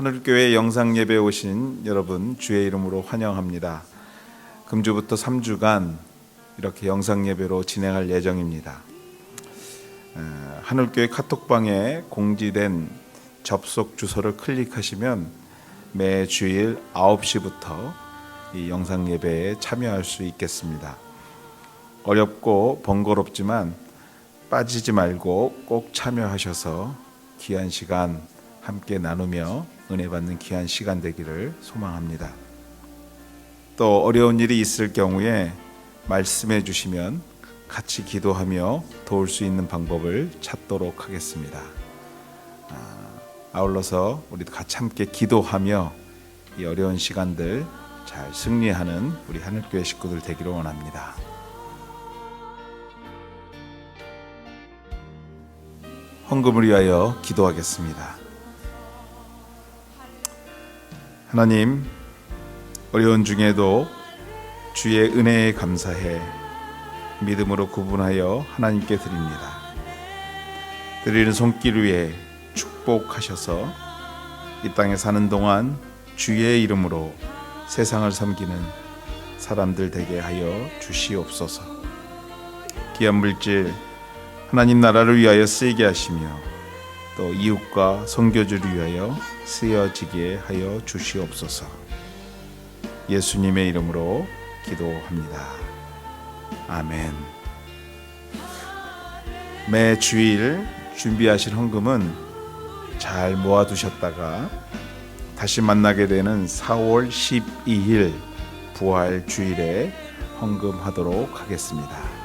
하늘교회 영상예배에 오신 여러분 주의 이름으로 환영합니다. 금주부터 3주간 이렇게 영상예배로 진행할 예정입니다. 하늘교회 카톡방에 공지된 접속 주소를 클릭하시면 매 주일 9시부터 이 영상예배에 참여할 수 있겠습니다. 어렵고 번거롭지만 빠지지 말고 꼭 참여하셔서 귀한 시간 함께 나누며 은혜 받는 귀한 시간 되기를 소망합니다. 또 어려운 일이 있을 경우에 말씀해 주시면 같이 기도하며 도울 수 있는 방법을 찾도록 하겠습니다. 아울러서 우리도 같이 함께 기도하며 이 어려운 시간들 잘 승리하는 우리 하늘교회 식구들 되기를 원합니다. 헌금을 위하여 기도하겠습니다. 하나님, 어려운 중에도 주의 은혜에 감사해 믿음으로 구분하여 하나님께 드립니다. 드리는 손길 위에 축복하셔서 이 땅에 사는 동안 주의 이름으로 세상을 섬기는 사람들 되게 하여 주시옵소서. 귀한 물질 하나님 나라를 위하여 쓰이게 하시며 또 이웃과 선교주를 위하여 쓰여지게 하여 주시옵소서. 예수님의 이름으로 기도합니다. 아멘. 매 주일 준비하신 헌금은 잘 모아두셨다가 다시 만나게 되는 4월 12일 부활 주일에 헌금하도록 하겠습니다.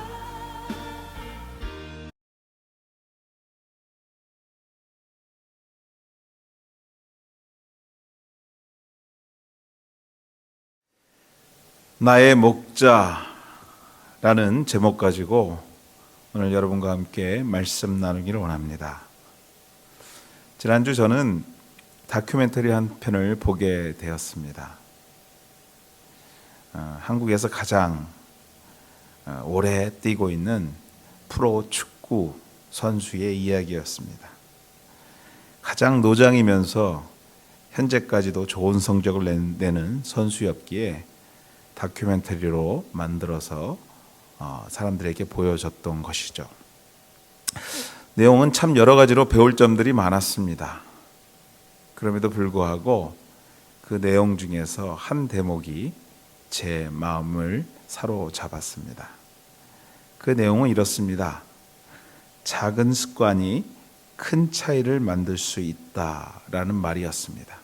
나의 목자라는 제목 가지고 오늘 여러분과 함께 말씀 나누기를 원합니다. 지난주 저는 다큐멘터리 한 편을 보게 되었습니다. 한국에서 가장 오래 뛰고 있는 프로 축구 선수의 이야기였습니다. 가장 노장이면서 현재까지도 좋은 성적을 내는 선수였기에 다큐멘터리로 만들어서 사람들에게 보여줬던 것이죠. 내용은 참 여러 가지로 배울 점들이 많았습니다. 그럼에도 불구하고 그 내용 중에서 한 대목이 제 마음을 사로잡았습니다. 그 내용은 이렇습니다. 작은 습관이 큰 차이를 만들 수 있다라는 말이었습니다.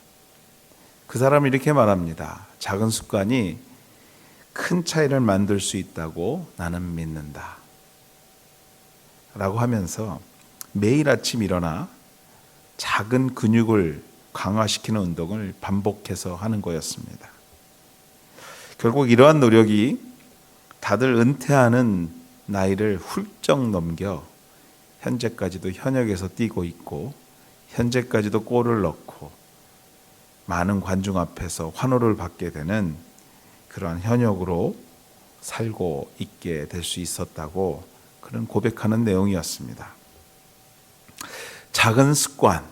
그 사람은 이렇게 말합니다. 작은 습관이 큰 차이를 만들 수 있다고 나는 믿는다 라고 하면서 매일 아침 일어나 작은 근육을 강화시키는 운동을 반복해서 하는 거였습니다. 결국 이러한 노력이 다들 은퇴하는 나이를 훌쩍 넘겨 현재까지도 현역에서 뛰고 있고 현재까지도 골을 넣고 많은 관중 앞에서 환호를 받게 되는 그러한 현역으로 살고 있게 될 수 있었다고 그런 고백하는 내용이었습니다. 작은 습관.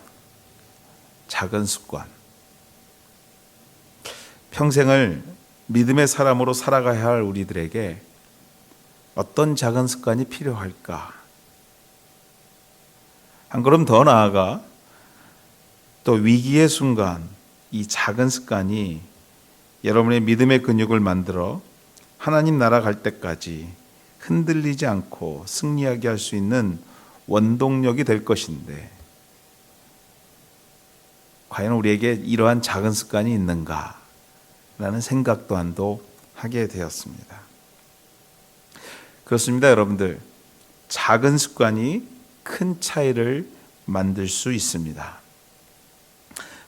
평생을 믿음의 사람으로 살아가야 할 우리들에게 어떤 작은 습관이 필요할까? 한 걸음 더 나아가 또 위기의 순간 이 작은 습관이 여러분의 믿음의 근육을 만들어 하나님 나라 갈 때까지 흔들리지 않고 승리하게 할 수 있는 원동력이 될 것인데 과연 우리에게 이러한 작은 습관이 있는가? 라는 생각 또한도 하게 되었습니다. 그렇습니다, 여러분들. 작은 습관이 큰 차이를 만들 수 있습니다.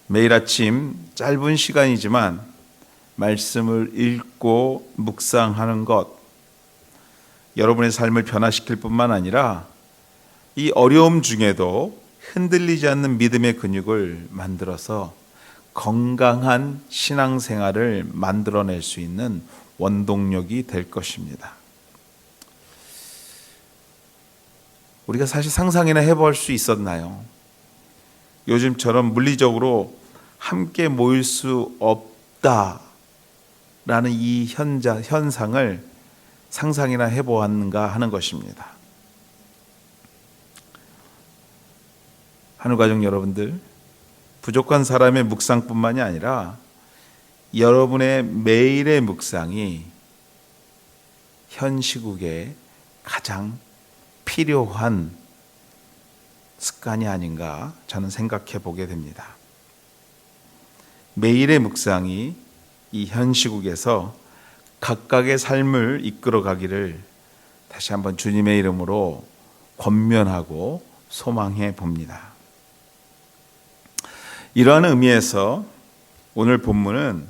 매일 아침 짧은 시간이지만 말씀을 읽고 묵상하는 것, 여러분의 삶을 변화시킬 뿐만 아니라 이 어려움 중에도 흔들리지 않는 믿음의 근육을 만들어서 건강한 신앙생활을 만들어낼 수 있는 원동력이 될 것입니다. 우리가 사실 상상이나 해볼 수 있었나요? 요즘처럼 물리적으로 함께 모일 수 없다라는 이 현상을 상상이나 해보았는가 하는 것입니다. 하늘가족 여러분들, 부족한 사람의 묵상뿐만이 아니라 여러분의 매일의 묵상이 현 시국에 가장 필요한 습관이 아닌가 저는 생각해 보게 됩니다. 매일의 묵상이 이 현 시국에서 각각의 삶을 이끌어 가기를 다시 한번 주님의 이름으로 권면하고 소망해 봅니다. 이러한 의미에서 오늘 본문은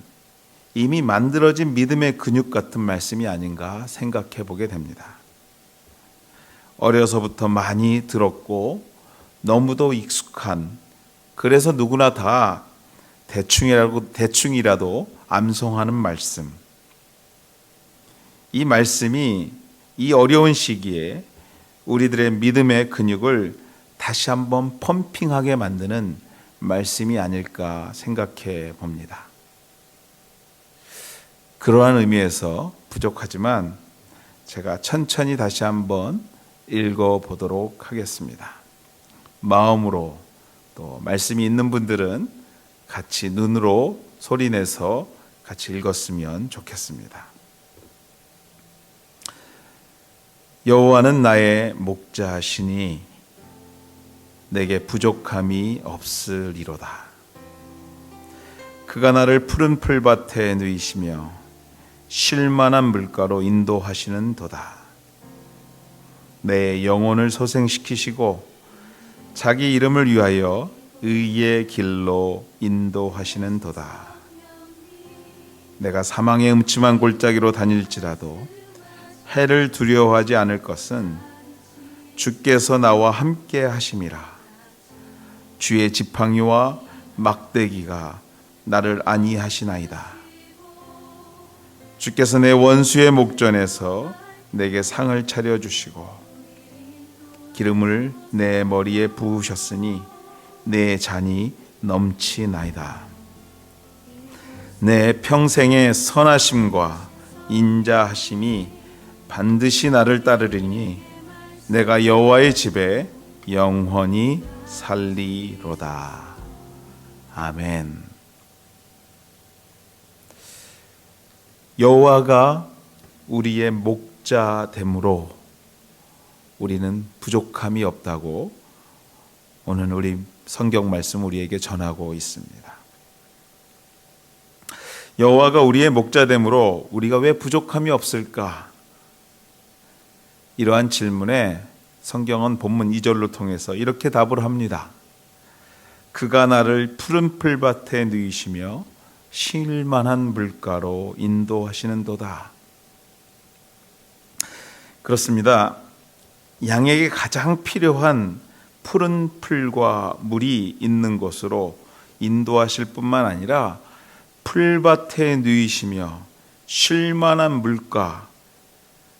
이미 만들어진 믿음의 근육 같은 말씀이 아닌가 생각해 보게 됩니다. 어려서부터 많이 들었고 너무도 익숙한, 그래서 누구나 다 대충이라도 암송하는 말씀. 이 말씀이 이 어려운 시기에 우리들의 믿음의 근육을 다시 한번 펌핑하게 만드는 말씀이 아닐까 생각해 봅니다. 그러한 의미에서 부족하지만 제가 천천히 다시 한번 읽어보도록 하겠습니다. 마음으로, 또 말씀이 있는 분들은 같이 눈으로 소리내서 같이 읽었으면 좋겠습니다. 여호와는 나의 목자시니 내게 부족함이 없으리로다. 그가 나를 푸른 풀밭에 누이시며 쉴만한 물가로 인도하시는 도다. 내 영혼을 소생시키시고 자기 이름을 위하여 의의 길로 인도하시는 도다. 내가 사망의 음침한 골짜기로 다닐지라도 해를 두려워하지 않을 것은 주께서 나와 함께 하심이라. 주의 지팡이와 막대기가 나를 안위하시나이다. 주께서 내 원수의 목전에서 내게 상을 차려주시고 기름을 내 머리에 부으셨으니 내 잔이 넘치나이다. 내 평생의 선하심과 인자하심이 반드시 나를 따르리니 내가 여호와의 집에 영원히 살리로다. 아멘. 여호와가 우리의 목자됨으로 우리는 부족함이 없다고 오늘 우리 성경 말씀 우리에게 전하고 있습니다. 여호와가 우리의 목자됨으로 우리가 왜 부족함이 없을까? 이러한 질문에 성경은 본문 2절로 통해서 이렇게 답을 합니다. 그가 나를 푸른 풀밭에 누이시며 쉴만한 물가로 인도하시는도다. 그렇습니다. 양에게 가장 필요한 푸른 풀과 물이 있는 곳으로 인도하실 뿐만 아니라 풀밭에 누이시며 쉴만한 물가,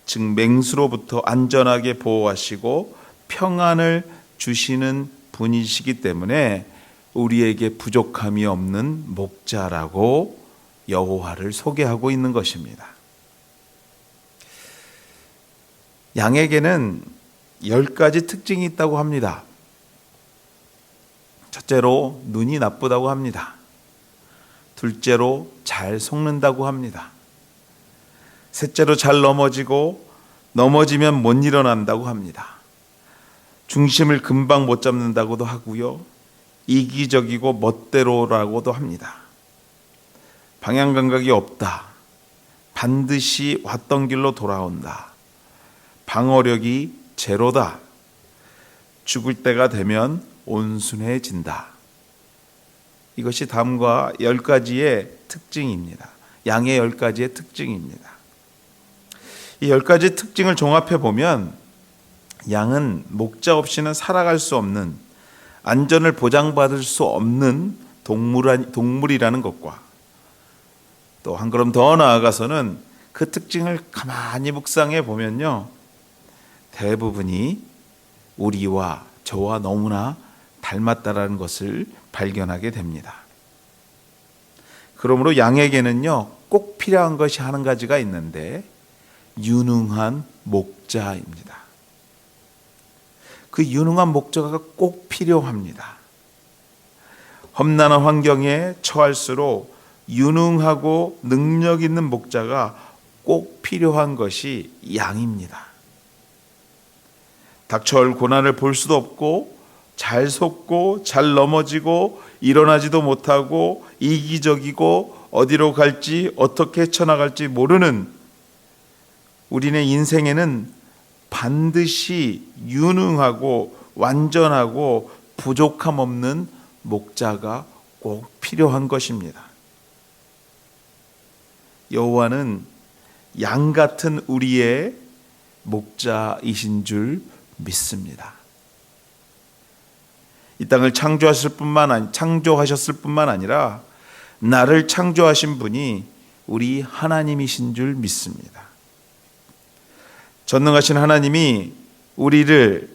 즉 맹수로부터 안전하게 보호하시고 평안을 주시는 분이시기 때문에 우리에게 부족함이 없는 목자라고 여호와를 소개하고 있는 것입니다. 양에게는 10가지 특징이 있다고 합니다. 첫째로 눈이 나쁘다고 합니다. 둘째로 잘 속는다고 합니다. 셋째로 잘 넘어지면 못 일어난다고 합니다. 중심을 금방 못 잡는다고도 하고요. 이기적이고 멋대로라고도 합니다. 방향 감각이 없다. 반드시 왔던 길로 돌아온다. 방어력이 제로다. 죽을 때가 되면 온순해진다. 이것이 다음과 10가지의 특징입니다. 양의 10가지의 특징입니다. 이 10가지 특징을 종합해 보면 양은 목자 없이는 살아갈 수 없는, 안전을 보장받을 수 없는 동물이라는 것과 또 한 걸음 더 나아가서는 그 특징을 가만히 묵상해 보면요, 대부분이 우리와 저와 너무나 닮았다라는 것을 발견하게 됩니다. 그러므로 양에게는요, 꼭 필요한 것이 한 가지가 있는데 유능한 목자입니다. 그 유능한 목자가 꼭 필요합니다. 험난한 환경에 처할수록 유능하고 능력 있는 목자가 꼭 필요한 것이 양입니다. 닥쳐올 고난을 볼 수도 없고 잘 속고 잘 넘어지고 일어나지도 못하고 이기적이고 어디로 갈지 어떻게 헤쳐나갈지 모르는 우리네 인생에는 반드시 유능하고 완전하고 부족함 없는 목자가 꼭 필요한 것입니다. 여호와는 양 같은 우리의 목자이신 줄 믿습니다. 이 땅을 창조하셨을 뿐만 아니라 나를 창조하신 분이 우리 하나님이신 줄 믿습니다. 전능하신 하나님이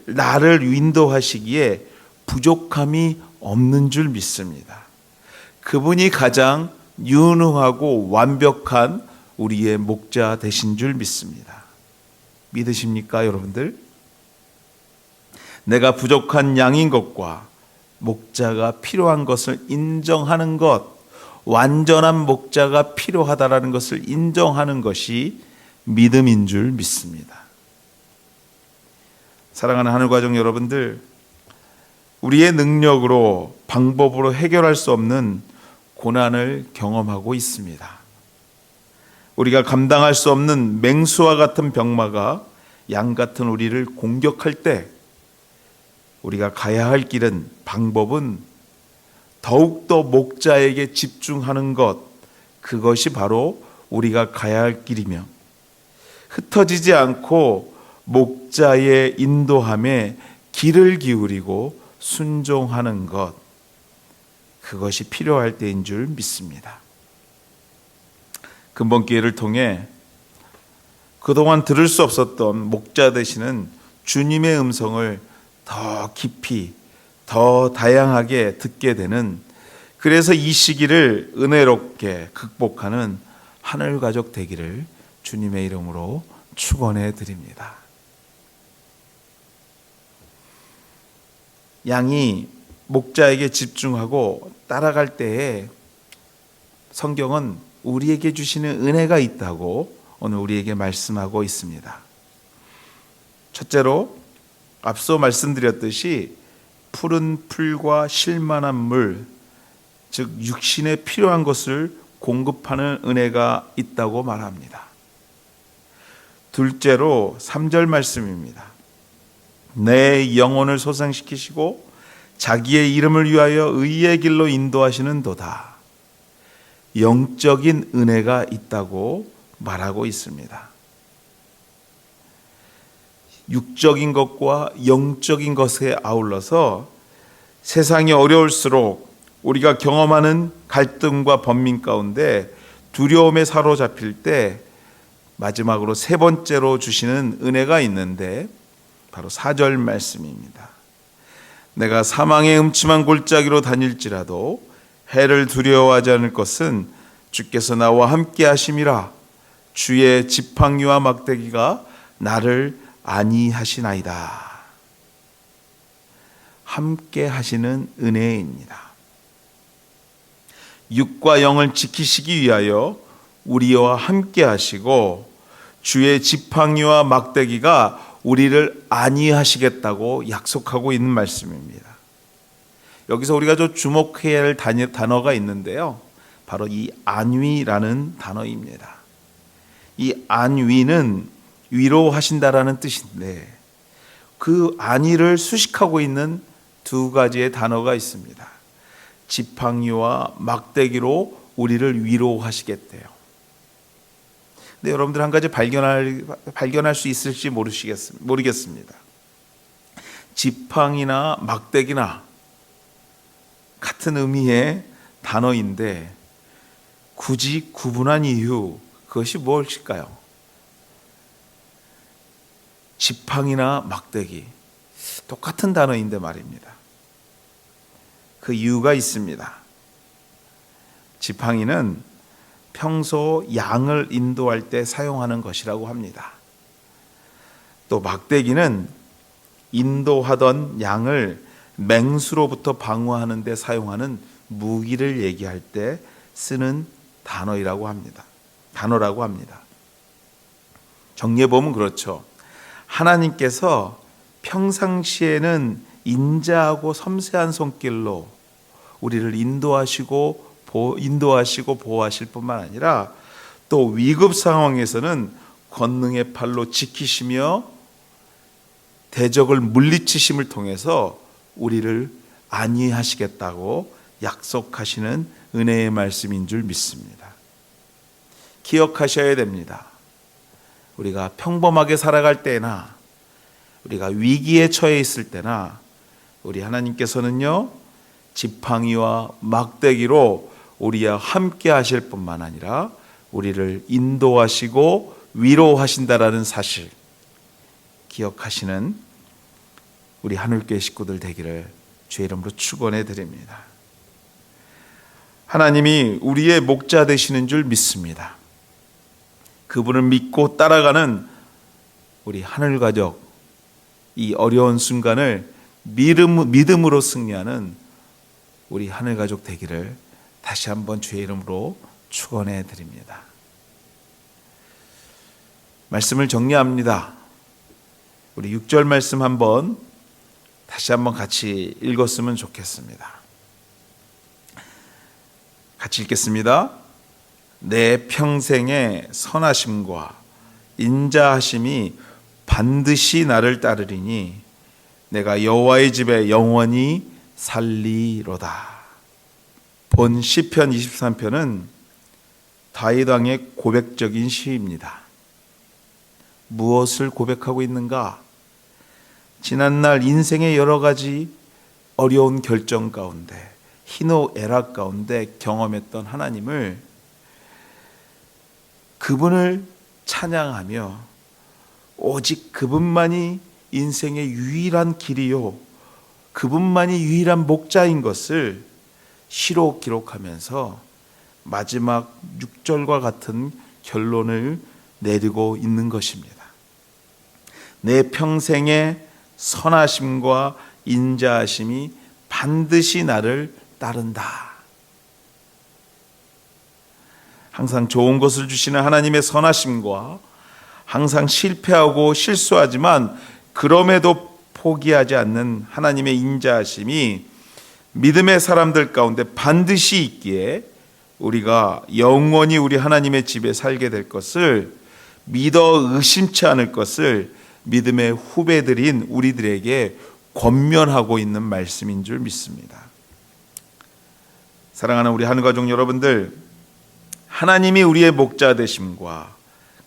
나를 인도하시기에 부족함이 없는 줄 믿습니다. 그분이 가장 유능하고 완벽한 우리의 목자 되신 줄 믿습니다. 믿으십니까, 여러분들? 내가 부족한 양인 것과 목자가 필요한 것을 인정하는 것, 완전한 목자가 필요하다라는 것을 인정하는 것이 믿음인 줄 믿습니다. 사랑하는 하늘가족 여러분들, 우리의 능력으로, 방법으로 해결할 수 없는 고난을 경험하고 있습니다. 우리가 감당할 수 없는 맹수와 같은 병마가 양 같은 우리를 공격할 때 우리가 가야 할 길은, 방법은 더욱더 목자에게 집중하는 것, 그것이 바로 우리가 가야 할 길이며, 흩어지지 않고 목자의 인도함에 귀를 기울이고 순종하는 것, 그것이 필요할 때인 줄 믿습니다. 근본 기회를 통해 그동안 들을 수 없었던 목자 되시는 주님의 음성을 더 깊이, 더 다양하게 듣게 되는, 그래서 이 시기를 은혜롭게 극복하는 하늘 가족 되기를 주님의 이름으로 축원해 드립니다. 양이 목자에게 집중하고 따라갈 때에 성경은 우리에게 주시는 은혜가 있다고 오늘 우리에게 말씀하고 있습니다. 첫째로 앞서 말씀드렸듯이 푸른 풀과 쉴만한 물, 즉 육신에 필요한 것을 공급하는 은혜가 있다고 말합니다. 둘째로 3절 말씀입니다. 내 영혼을 소생시키시고 자기의 이름을 위하여 의의 길로 인도하시는 도다. 영적인 은혜가 있다고 말하고 있습니다. 육적인 것과 영적인 것에 아울러서 세상이 어려울수록 우리가 경험하는 갈등과 번민 가운데 두려움에 사로잡힐 때 마지막으로 세 번째로 주시는 은혜가 있는데 바로 4절 말씀입니다. 내가 사망의 음침한 골짜기로 다닐지라도 해를 두려워하지 않을 것은 주께서 나와 함께 하심이라. 주의 지팡이와 막대기가 나를 안위하시나이다. 함께 하시는 은혜입니다. 육과 영을 지키시기 위하여 우리와 함께 하시고 주의 지팡이와 막대기가 우리를 안위하시겠다고 약속하고 있는 말씀입니다. 여기서 우리가 좀 주목해야 할 단어가 있는데요, 바로 이 안위라는 단어입니다. 이 안위는 위로하신다라는 뜻인데 그 안위를 수식하고 있는 두 가지의 단어가 있습니다. 지팡이와 막대기로 우리를 위로하시겠대요. 근데 여러분들 한 가지 발견할 수 있을지 모르겠습니다. 지팡이나 막대기나 같은 의미의 단어인데 굳이 구분한 이유, 그것이 무엇일까요? 지팡이나 막대기 똑같은 단어인데 말입니다. 그 이유가 있습니다. 지팡이는 평소 양을 인도할 때 사용하는 것이라고 합니다. 또 막대기는 인도하던 양을 맹수로부터 방어하는 데 사용하는 무기를 얘기할 때 쓰는 단어라고 합니다. 정리해 보면 그렇죠. 하나님께서 평상시에는 인자하고 섬세한 손길로 우리를 인도하시고 보호하실 뿐만 아니라 또 위급 상황에서는 권능의 팔로 지키시며 대적을 물리치심을 통해서 우리를 안위하시겠다고 약속하시는 은혜의 말씀인 줄 믿습니다. 기억하셔야 됩니다. 우리가 평범하게 살아갈 때나 우리가 위기에 처해 있을 때나 우리 하나님께서는요, 지팡이와 막대기로 우리와 함께 하실 뿐만 아니라 우리를 인도하시고 위로하신다라는 사실 기억하시는 우리 하늘교회 식구들 되기를 주의 이름으로 축원해 드립니다. 하나님이 우리의 목자 되시는 줄 믿습니다. 그분을 믿고 따라가는 우리 하늘가족, 이 어려운 순간을 믿음으로 승리하는 우리 하늘가족 되기를 다시 한번 주의 이름으로 축원해 드립니다. 말씀을 정리합니다. 우리 6절 말씀 다시 한번 같이 읽었으면 좋겠습니다. 같이 읽겠습니다. 내 평생의 선하심과 인자하심이 반드시 나를 따르리니 내가 여호와의 집에 영원히 살리로다. 본 시편 23편은 다윗 왕의 고백적인 시입니다. 무엇을 고백하고 있는가? 지난날 인생의 여러 가지 어려운 결정 가운데, 희노애락 가운데 경험했던 하나님을, 그분을 찬양하며 오직 그분만이 인생의 유일한 길이요, 그분만이 유일한 목자인 것을 시로 기록하면서 마지막 6절과 같은 결론을 내리고 있는 것입니다. 내 평생의 선하심과 인자하심이 반드시 나를 따른다. 항상 좋은 것을 주시는 하나님의 선하심과 항상 실패하고 실수하지만 그럼에도 포기하지 않는 하나님의 인자하심이 믿음의 사람들 가운데 반드시 있기에 우리가 영원히 우리 하나님의 집에 살게 될 것을 믿어 의심치 않을 것을 믿음의 후배들인 우리들에게 권면하고 있는 말씀인 줄 믿습니다. 사랑하는 우리 하늘가족 여러분들, 하나님이 우리의 목자 되심과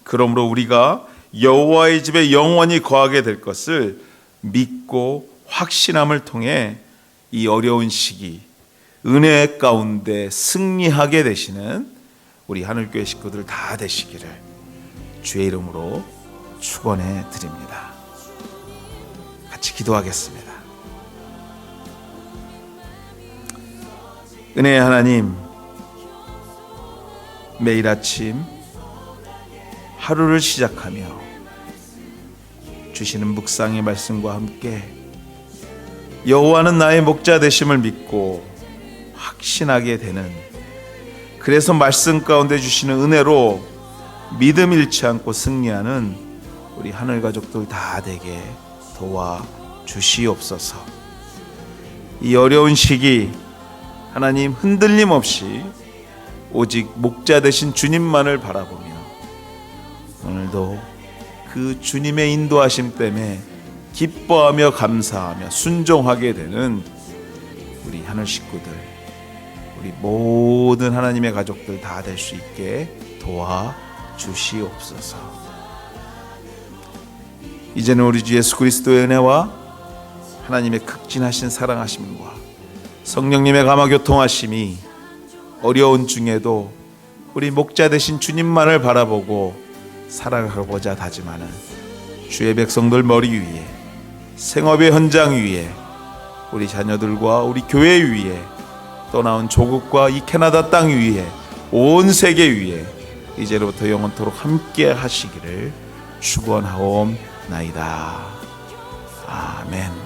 그러므로 우리가 여호와의 집에 영원히 거하게 될 것을 믿고 확신함을 통해 이 어려운 시기 은혜 가운데 승리하게 되시는 우리 하늘교회 식구들 다 되시기를 주의 이름으로 축원해 드립니다. 같이 기도하겠습니다. 은혜의 하나님, 매일 아침 하루를 시작하며 주시는 묵상의 말씀과 함께 여호와는 나의 목자 되심을 믿고 확신하게 되는, 그래서 말씀 가운데 주시는 은혜로 믿음 잃지 않고 승리하는 우리 하늘 가족들 다 되게 도와 주시옵소서. 이 어려운 시기 하나님 흔들림 없이 오직 목자 되신 주님만을 바라보며 오늘도 그 주님의 인도하심 때문에 기뻐하며 감사하며 순종하게 되는 우리 하늘 식구들, 우리 모든 하나님의 가족들 다 될 수 있게 도와 주시옵소서. 이제는 우리 주 예수 그리스도의 은혜와 하나님의 극진하신 사랑하심과 성령님의 감화교통하심이 어려운 중에도 우리 목자 되신 주님만을 바라보고 살아가고자 다짐하는 주의 백성들 머리 위에, 생업의 현장 위에, 우리 자녀들과 우리 교회 위에 떠나온 조국과 이 캐나다 땅 위에 온 세계 위에 이제로부터 영원토록 함께 하시기를 축원하옵나이다. 아멘.